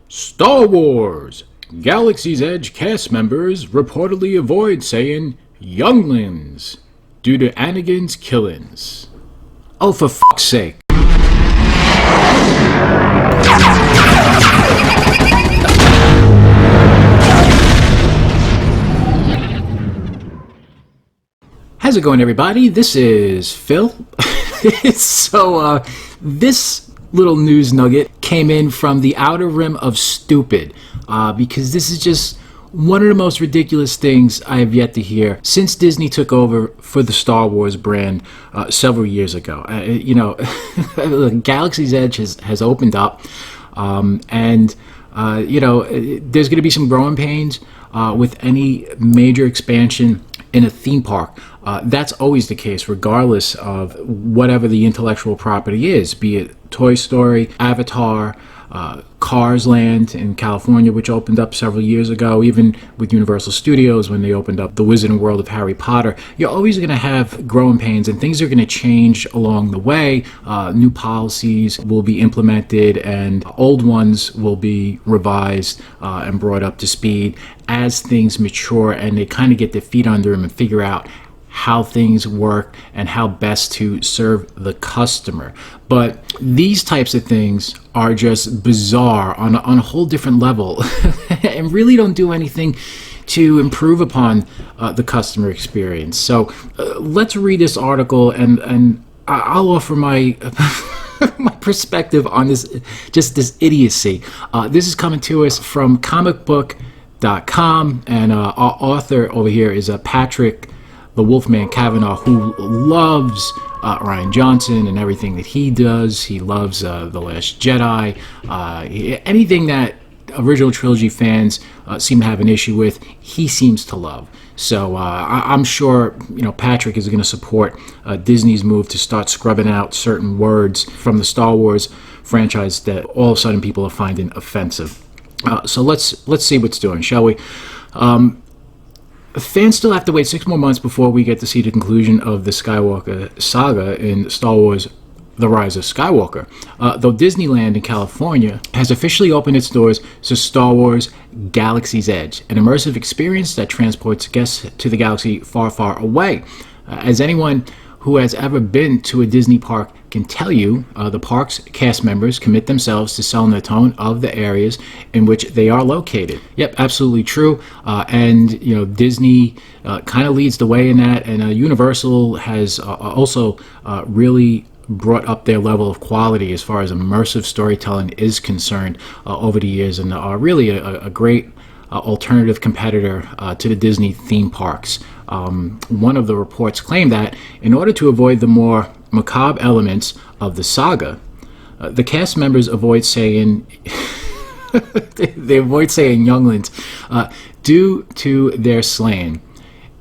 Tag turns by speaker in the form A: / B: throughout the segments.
A: Star Wars! Galaxy's Edge cast members reportedly avoid saying younglings due to Anakin's killings. Oh, for fuck's sake. How's it going, everybody? This is Phil. This little news nugget came in from the outer rim of stupid, because this is just one of the most ridiculous things I have yet to hear since Disney took over for the Star Wars brand several years ago. Galaxy's Edge has opened up, and there's going to be some growing pains with any major expansion in a theme park. That's always the case, regardless of whatever the intellectual property is, be it Toy Story, Avatar, Cars Land in California, which opened up several years ago, even with Universal Studios when they opened up the Wizarding World of Harry Potter. You're always going to have growing pains, and things are going to change along the way. New policies will be implemented, and old ones will be revised and brought up to speed as things mature and they kind of get their feet under them and figure out how things work and how best to serve the customer. But these types of things are just bizarre on a whole different level and really don't do anything to improve upon the customer experience. So let's read this article, and I'll offer my my perspective on this idiocy. This is coming to us from comicbook.com, and our author over here is Patrick the Wolfman Kavanaugh, who loves Rian Johnson and everything that he does. He loves The Last Jedi. Anything that original trilogy fans seem to have an issue with, he seems to love. So I'm sure Patrick is going to support Disney's move to start scrubbing out certain words from the Star Wars franchise that all of a sudden people are finding offensive. So let's see what's doing, shall we? Fans still have to wait 6 more months before we get to see the conclusion of the Skywalker saga in Star Wars The Rise of Skywalker. Though Disneyland in California has officially opened its doors to Star Wars Galaxy's Edge, an immersive experience that transports guests to the galaxy far, far away. As anyone who has ever been to a Disney park can tell you, the park's cast members commit themselves to selling the tone of the areas in which they are located. Yep, absolutely true. And Disney kind of leads the way in that, and Universal has also really brought up their level of quality as far as immersive storytelling is concerned over the years, and are really a great alternative competitor to the Disney theme parks. One of the reports claimed that in order to avoid the more macabre elements of the saga, the cast members avoid saying younglings due to their slaying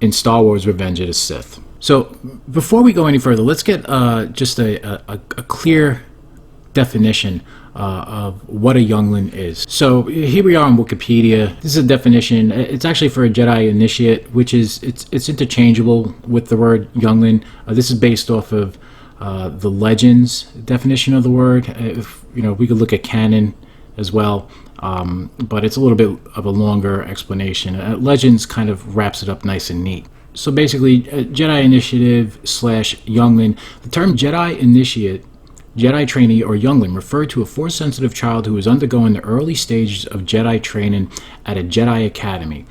A: in Star Wars Revenge of the Sith. So before we go any further, let's get just a clear definition of what a youngling is. So here we are on Wikipedia. This is a definition. It's actually for a Jedi initiate, which is it's interchangeable with the word youngling. This is based off of the Legends definition of the word. We could look at canon as well, but it's a little bit of a longer explanation. Legends kind of wraps it up nice and neat. So basically, Jedi initiative / youngling. The term Jedi initiate, Jedi trainee, or youngling refer to a Force-sensitive child who is undergoing the early stages of Jedi training at a Jedi Academy.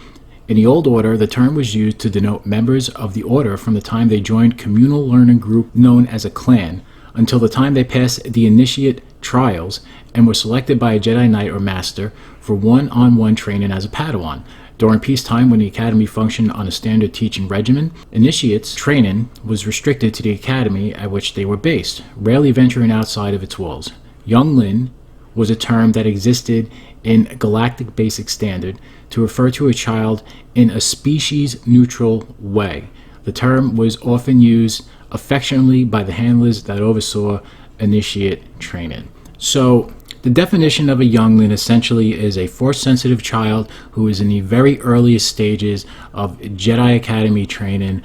A: In the Old Order, the term was used to denote members of the Order from the time they joined communal learning group known as a clan, until the time they passed the initiate trials and were selected by a Jedi Knight or Master for one-on-one training as a Padawan. During peacetime, when the Academy functioned on a standard teaching regimen, initiates training was restricted to the Academy at which they were based, rarely venturing outside of its walls. Youngling was a term that existed in Galactic Basic Standard to refer to a child in a species-neutral way. The term was often used affectionately by the handlers that oversaw initiate training. So the definition of a youngling essentially is a Force-sensitive child who is in the very earliest stages of Jedi Academy training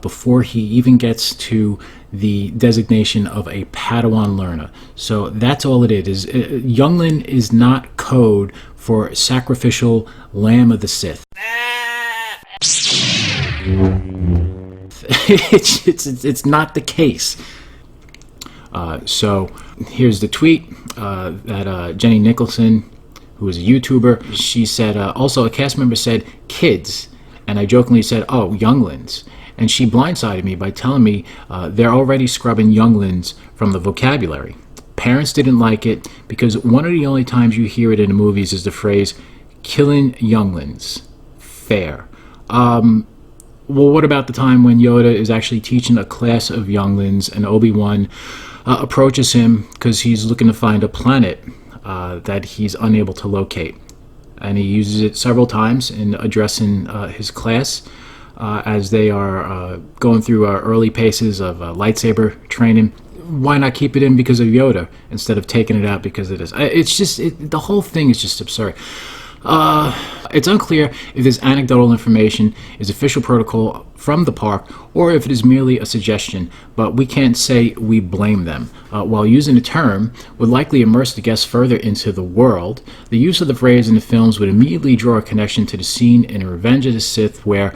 A: before he even gets to the designation of a Padawan learner. So that's all it is. Youngling is not code for sacrificial lamb of the Sith. It's not the case. So here's the tweet that Jenny Nicholson, who is a YouTuber, she said, also a cast member said, kids. And I jokingly said, oh, younglings. And she blindsided me by telling me they're already scrubbing younglings from the vocabulary. Parents didn't like it because one of the only times you hear it in the movies is the phrase, killing younglings. Fair. Well, what about the time when Yoda is actually teaching a class of younglings and Obi-Wan approaches him because he's looking to find a planet that he's unable to locate? And he uses it several times in addressing his class as they are going through early paces of lightsaber training. Why not keep it in because of Yoda instead of taking it out because it is? It's just, the whole thing is just absurd. It's unclear if this anecdotal information is official protocol from the park or if it is merely a suggestion, but we can't say we blame them. While using the term would likely immerse the guests further into the world, the use of the phrase in the films would immediately draw a connection to the scene in Revenge of the Sith where,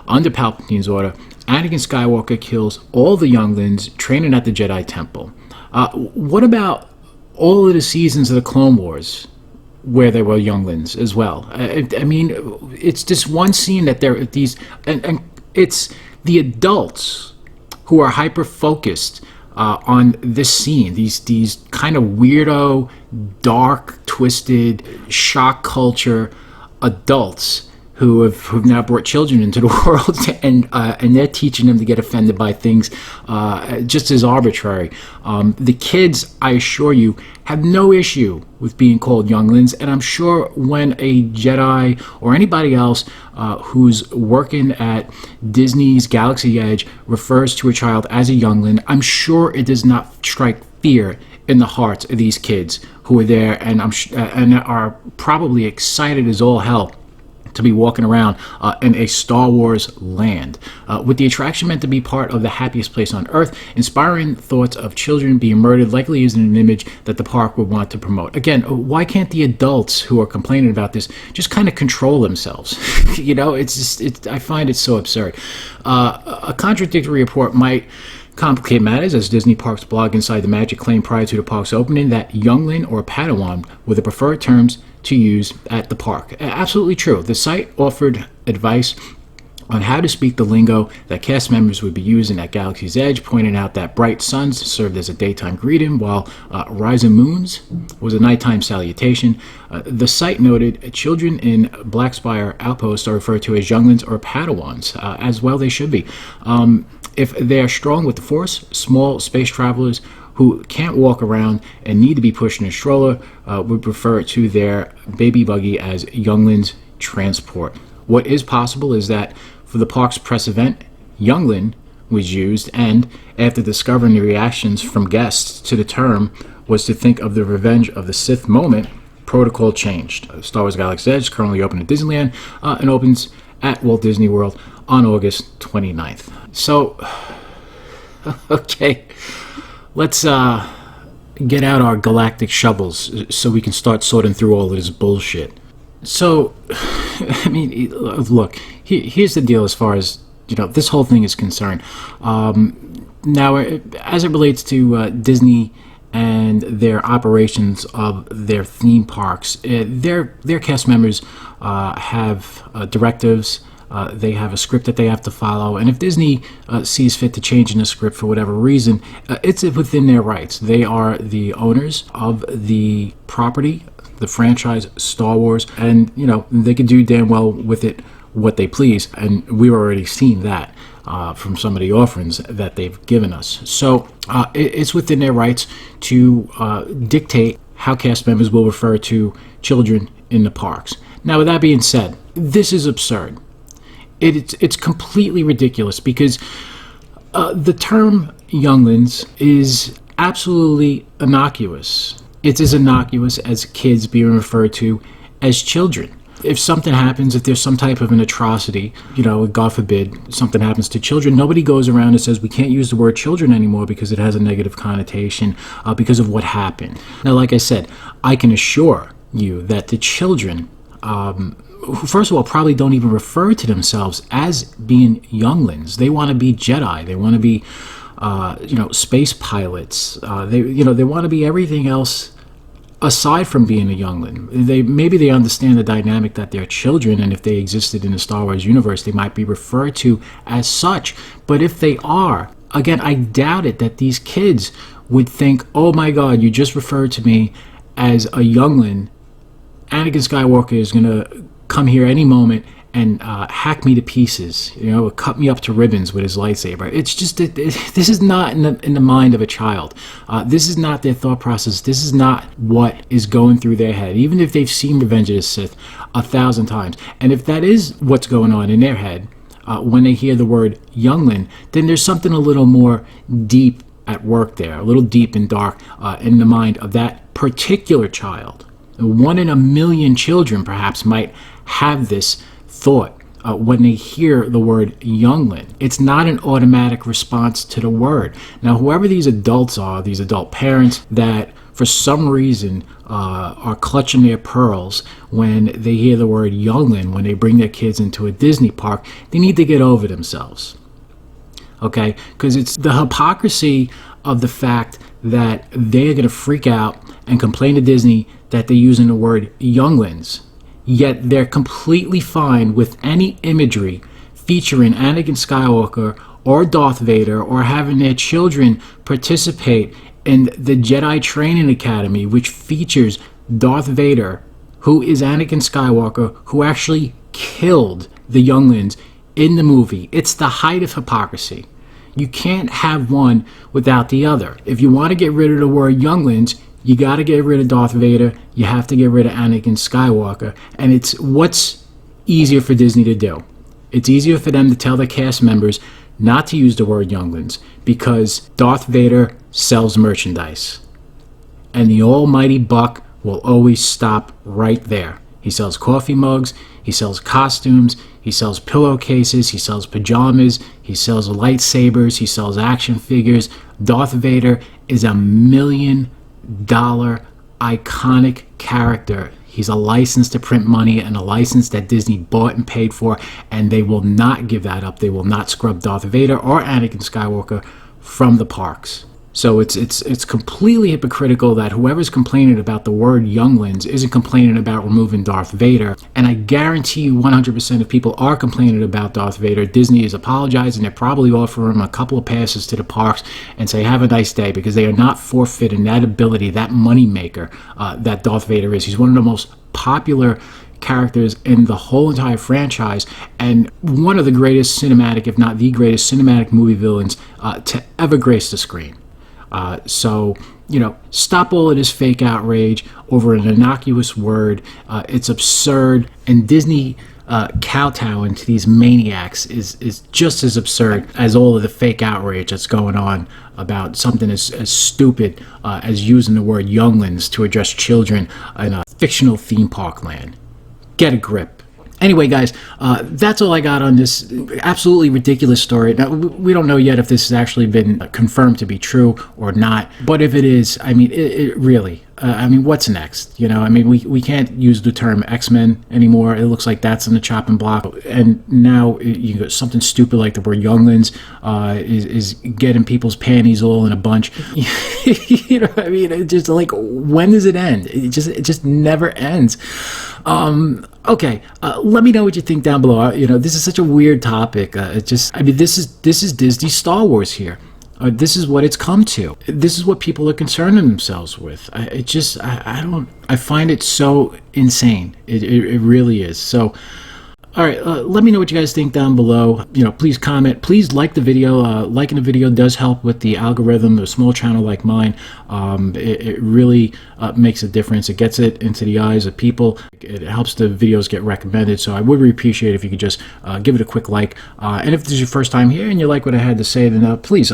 A: under Palpatine's order, Anakin Skywalker kills all the younglings training at the Jedi Temple. What about all of the seasons of the Clone Wars where there were younglings as well? I mean, it's this one scene that there are these, and it's the adults who are hyper-focused on this scene, these kind of weirdo, dark, twisted, shock culture adults who've now brought children into the world, and they're teaching them to get offended by things just as arbitrary. The kids, I assure you, have no issue with being called younglings, and I'm sure when a Jedi or anybody else who's working at Disney's Galaxy Edge refers to a child as a youngling, I'm sure it does not strike fear in the hearts of these kids who are there and are probably excited as all hell to be walking around in a Star Wars land. With the attraction meant to be part of the happiest place on Earth, inspiring thoughts of children being murdered likely isn't an image that the park would want to promote. Again, why can't the adults who are complaining about this just kind of control themselves? You know, I find it so absurd. A contradictory report might complicate matters, as Disney Parks blog Inside the Magic claimed prior to the park's opening that youngling or Padawan were the preferred terms to use at the park. Absolutely true. The site offered advice on how to speak the lingo that cast members would be using at Galaxy's Edge, pointing out that bright suns served as a daytime greeting, while rising moons was a nighttime salutation. The site noted children in Blackspire Outpost are referred to as younglings or Padawans, as well they should be. If they are strong with the Force, small space travelers who can't walk around and need to be pushed in a stroller would refer to their baby buggy as younglings transport. What is possible is that for the park's press event, youngling was used, and after discovering the reactions from guests to the term was to think of the Revenge of the Sith moment, protocol changed. Star Wars Galaxy's Edge is currently open at Disneyland and opens at Walt Disney World on August 29th. So, okay, let's get out our galactic shovels so we can start sorting through all of this bullshit. So, I mean, look, here's the deal as far as, you know, this whole thing is concerned. Now, as it relates to Disney and their operations of their theme parks, their cast members have directives. They have a script that they have to follow, and if Disney sees fit to change in the script for whatever reason, it's within their rights. They are the owners of the property, the franchise Star Wars, and you know they can do damn well with it what they please, and we've already seen that from some of the offerings that they've given us. So it's within their rights to dictate how cast members will refer to children in the parks. Now, with that being said, this is absurd. It's completely ridiculous because the term younglings is absolutely innocuous. It's as innocuous as kids being referred to as children. If something happens, if there's some type of an atrocity, you know, God forbid, something happens to children, nobody goes around and says we can't use the word children anymore because it has a negative connotation because of what happened. Now, like I said, I can assure you that the children, who first of all probably don't even refer to themselves as being younglings. They want to be Jedi. They want to be, space pilots. They want to be everything else aside from being a youngling. Maybe they understand the dynamic that they're children, and if they existed in the Star Wars universe, they might be referred to as such. But if they are, again, I doubt it that these kids would think, oh my God, you just referred to me as a youngling. Anakin Skywalker is going to come here any moment and hack me to pieces, cut me up to ribbons with his lightsaber. It's just that this is not in the mind of a child. This is not their thought process. This is not what is going through their head, even if they've seen Revenge of the Sith 1,000 times. And if that is what's going on in their head when they hear the word youngling, then there's something a little more deep at work there, a little deep and dark in the mind of that particular child. 1 in a million children perhaps might have this thought when they hear the word youngling. It's not an automatic response to the word. Now, whoever these adults are, these adult parents that for some reason are clutching their pearls when they hear the word youngling, when they bring their kids into a Disney park, they need to get over themselves. Okay? Because it's the hypocrisy of the fact that they're going to freak out and complain to Disney that they're using the word younglings. Yet they're completely fine with any imagery featuring Anakin Skywalker or Darth Vader, or having their children participate in the Jedi Training Academy, which features Darth Vader, who is Anakin Skywalker, who actually killed the younglings in the movie. It's the height of hypocrisy. You can't have one without the other. If you want to get rid of the word younglings, you got to get rid of Darth Vader. You have to get rid of Anakin Skywalker. And it's what's easier for Disney to do. It's easier for them to tell their cast members not to use the word younglings because Darth Vader sells merchandise. And the almighty buck will always stop right there. He sells coffee mugs. He sells costumes. He sells pillowcases. He sells pajamas. He sells lightsabers. He sells action figures. Darth Vader is $1 million iconic character. He's a license to print money and a license that Disney bought and paid for, and they will not give that up. They will not scrub Darth Vader or Anakin Skywalker from the parks. So it's completely hypocritical that whoever's complaining about the word younglings isn't complaining about removing Darth Vader. And I guarantee you 100% of people are complaining about Darth Vader. Disney is apologizing. They're probably offering him a couple of passes to the parks and say, have a nice day, because they are not forfeiting that ability, that money maker that Darth Vader is. He's one of the most popular characters in the whole entire franchise, and one of the greatest cinematic, if not the greatest cinematic movie villains to ever grace the screen. So, stop all of this fake outrage over an innocuous word. It's absurd, and Disney kowtowing to these maniacs is just as absurd as all of the fake outrage that's going on about something as stupid as using the word younglings to address children in a fictional theme park land. Get a grip. Anyway, guys, that's all I got on this absolutely ridiculous story. Now, we don't know yet if this has actually been confirmed to be true or not. But if it is, I mean, it really, what's next? We can't use the term X-Men anymore. It looks like that's in the chopping block. And now you got something stupid like the word younglings is getting people's panties all in a bunch. It's just like, when does it end? It just never ends. Okay, let me know what you think down below. This is such a weird topic. This is Disney Star Wars here. This is what it's come to. This is what people are concerning themselves with. I find it so insane. It really is. So, all right, let me know what you guys think down below. Please comment. Please like the video. Liking the video does help with the algorithm. A small channel like mine, it really makes a difference. It gets it into the eyes of people. It helps the videos get recommended. So I would really appreciate if you could just give it a quick like. And if this is your first time here and you like what I had to say, then please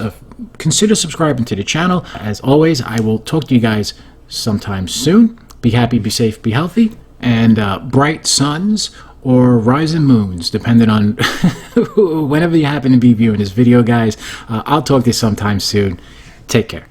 A: consider subscribing to the channel. As always, I will talk to you guys sometime soon. Be happy, be safe, be healthy, and bright suns or rising moons, depending on whenever you happen to be viewing this video, guys. I'll talk to you sometime soon. Take care.